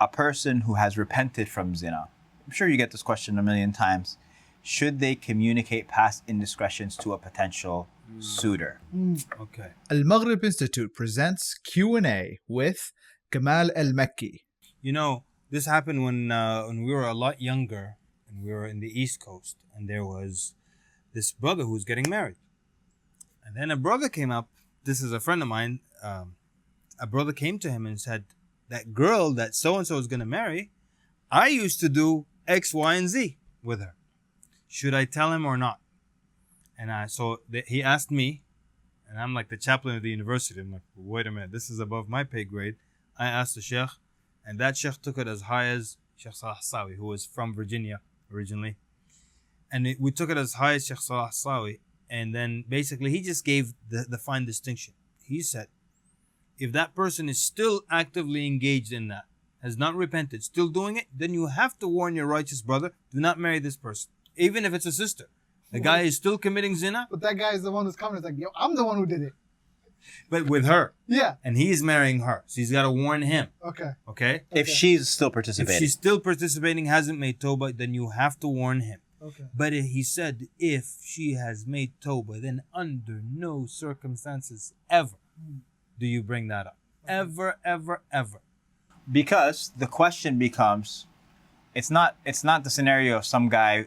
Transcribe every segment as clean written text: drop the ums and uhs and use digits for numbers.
a person who has repented from zina, I'm sure you get this question a million times, should they communicate past indiscretions to a potential suitor? Okay. AlMaghrib Institute presents Q&A with Kamal al-Mekki. You know, this happened when we were a lot younger and we were in the East Coast, and there was this brother who was getting married. And then a brother came up. This is a friend of mine. A brother came to him and said, that girl that so-and-so is going to marry, I used to do X, Y, and Z with her. Should I tell him or not? And he asked me, and I'm like the chaplain of the university. I'm like, wait a minute, this is above my pay grade. I asked the Shaykh, and that Shaykh took it as high as Shaykh Salah, who was from Virginia originally. And we took it as high as Shaykh Salah, and then basically he just gave the fine distinction. He said, if that person is still actively engaged in that, has not repented, still doing it, then you have to warn your righteous brother, do not marry this person. Even if it's a sister. The guy is still committing zina. But that guy is the one who's coming. It's like, yo, I'm the one who did it. But with her. Yeah. And he's marrying her. So he's got to warn him. Okay. If she's still participating. If she's still participating, hasn't made tawbah, then you have to warn him. Okay. But he said, if she has made tawbah, then under no circumstances ever do you bring that up. Ever, ever, ever. Because the question becomes, it's not the scenario of some guy.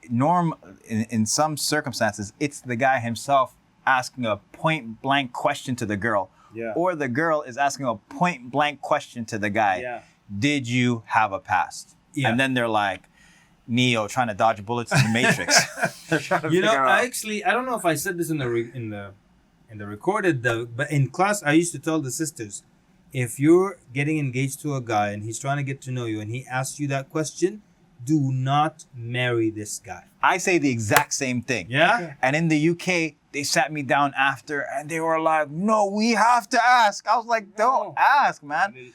In some circumstances, it's the guy himself asking a point blank question to the girl, or the girl is asking a point blank question to the guy. Yeah. Did you have a past? Yeah. And then they're like Neo trying to dodge bullets in the Matrix. They're trying to figure out. I don't know if I said this in the recorded, but in class I used to tell the sisters, if you're getting engaged to a guy and he's trying to get to know you and he asks you that question, do not marry this guy. I say the exact same thing. Yeah? Okay. And in the UK, they sat me down after and they were like, no, we have to ask. I was like, don't ask, man.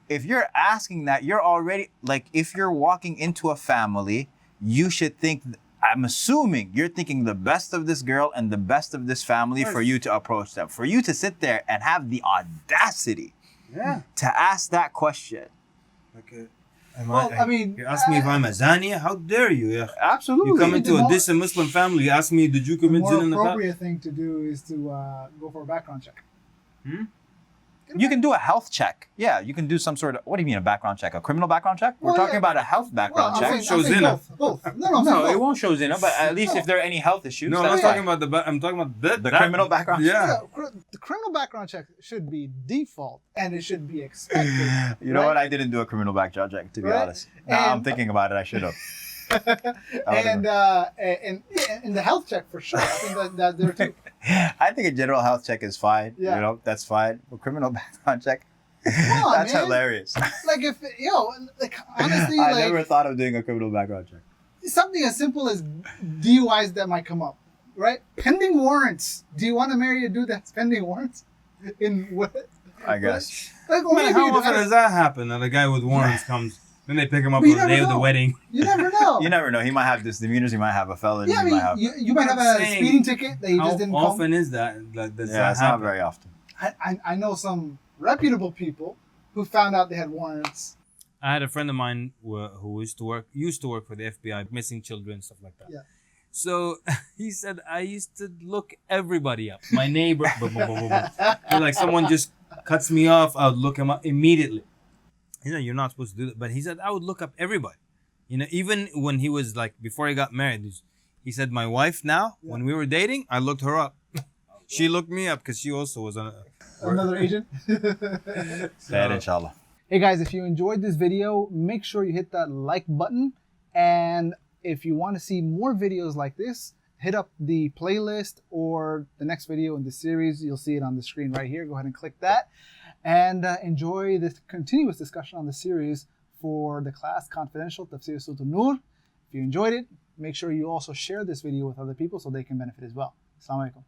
If you're asking that, you're already, like, if you're walking into a family, you should think, I'm assuming you're thinking the best of this girl and the best of this family for you to approach them. For you to sit there and have the audacity to ask that question. Okay. You ask me if I'm a Zania? How dare you? Yeah. Absolutely. You come into a Muslim family, you ask me, did you commit sin in the past? The more appropriate thing to do is to go for a background check. You can do a health check. Yeah, you can do some sort of, what do you mean a background check? A criminal background check? We're talking about a health background check. It shows zina. Both. No, it won't show zina, but at least if there are any health issues. No, I'm talking about the criminal background check. Yeah. The criminal background check should be default and it should be expected. You know what? I didn't do a criminal background check, to be honest. Now I'm thinking about it, I should have. And the health check for sure. I think that there too. I think a general health check is fine. Yeah. You know, that's fine. A criminal background check, that's hilarious. Like honestly, I never thought of doing a criminal background check. Something as simple as DUIs that might come up, right? Pending warrants. Do you want to marry a dude that's pending warrants? In what? I guess. Like, how often does that happen? That a guy with warrants comes, then they pick him up on the day of the wedding. You never know. You never know. He might have misdemeanors. He might have a felony. Yeah, you might have a speeding ticket that you just didn't come. How often is that? It's not very often. I know some reputable people who found out they had warrants. I had a friend of mine who used to work for the FBI, missing children, stuff like that. Yeah. So he said, I used to look everybody up. My neighbor, like someone just cuts me off, I would look him up immediately. He said, you're not supposed to do that. But he said, I would look up everybody. You know, even when he was like, before he got married, he said, my wife now, when we were dating, I looked her up. She looked me up because she also was another agent. Bad, inshallah. Hey guys, if you enjoyed this video, make sure you hit that like button. And if you want to see more videos like this, hit up the playlist or the next video in the series. You'll see it on the screen right here. Go ahead and click that. And enjoy this continuous discussion on the series for the class Confidential Tafsīr of Surah An-Nūr. If you enjoyed it, make sure you also share this video with other people so they can benefit as well. Assalamu alaikum.